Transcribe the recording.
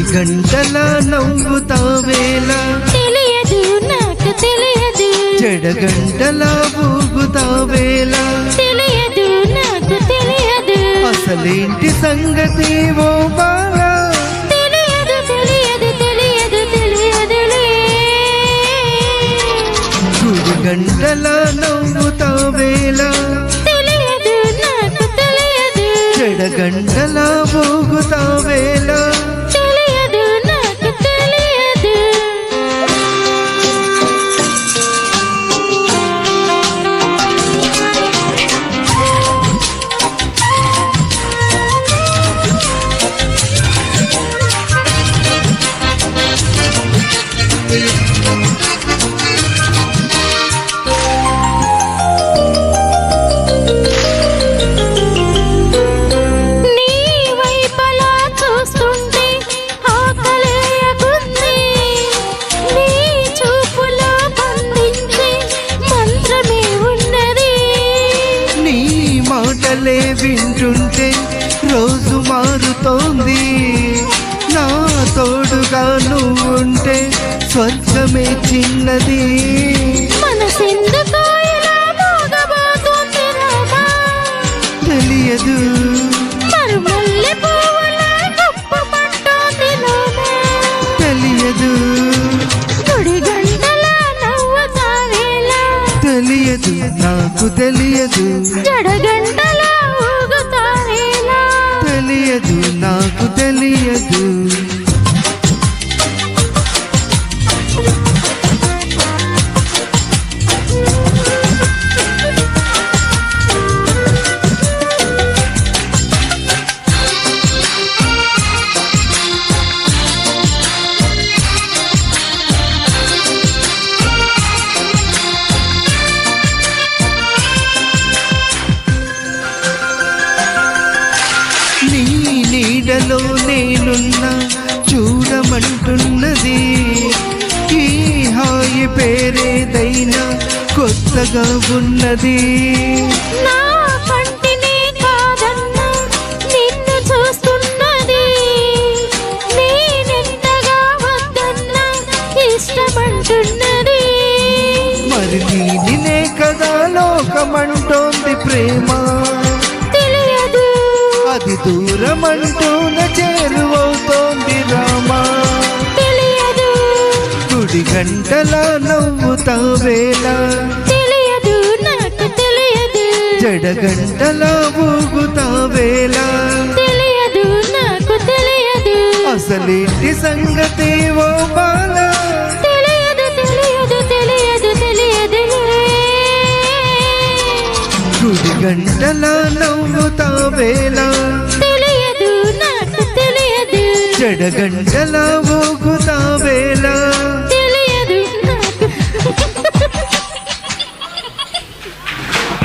గంటల నవ్వుతావేలా తెలియదు నాకు తెలియదు చెడగంటల ఊగుతావేలా తెలియదు నాకు తెలియదు అసలేంటి సంగతి ఓ బాలా తెలియదు తెలియదు తెలియదు తెలియదులే గుడి గంటల నవ్వుతావేలా తెలియదు నాకు తెలియదు చెడగంటల ఊగుతావేలా తెలియదు నాకు తెలియదు నీ వైపలా చూస్తుంటే ఆకలేయగుంది నీ చూపులో బంధించే మంత్రమే ఉన్నది నీ మాటలే వింటుంటే రోజు మారుతోంది నా తోడుగా నువ్వుంటే స్వర్గమే చిన్నది మనసెందుకో ఇలా మోగబోతోంది రామా తెలియదు మరుమల్లె పువ్వులా గుప్పమంటోంది లోనా తెలియదు గుడి గంటలా నవ్వుతావేలా తెలియదు నాకు తెలియదు జడగంటలా ఊగుతావేలా తెలియదు నాకు తెలియదు నీ నీడలో నేనున్నా చూడమంటున్నది ఈ హాయి పేరేదైనా కొత్తగా ఉన్నది నా కంటినే కాదన్నా నిన్ను చూస్తున్నది నేనెంతగా వద్దన్నా ఇష్టమంటున్నది మరి నీనే కదా లోకమంటోంది ప్రేమ తెలియదు అది దూరమంటూనే చేరువవుతోంది రామా తెలియదు గుడి గంటల నవ్వుతావేలా తెలియదు నాకు తెలియదు జడగంటల ఊగుతావేలా తెలియదు నాకు తెలియదు అసలేంటి సంగతి ఓ బాలా తెలియదు తెలియదు తెలియదు తెలియదు గుడి గంటల నవ్వుతావేలా తెలియదు నాకు తెలియదు జడగంటల ఊగు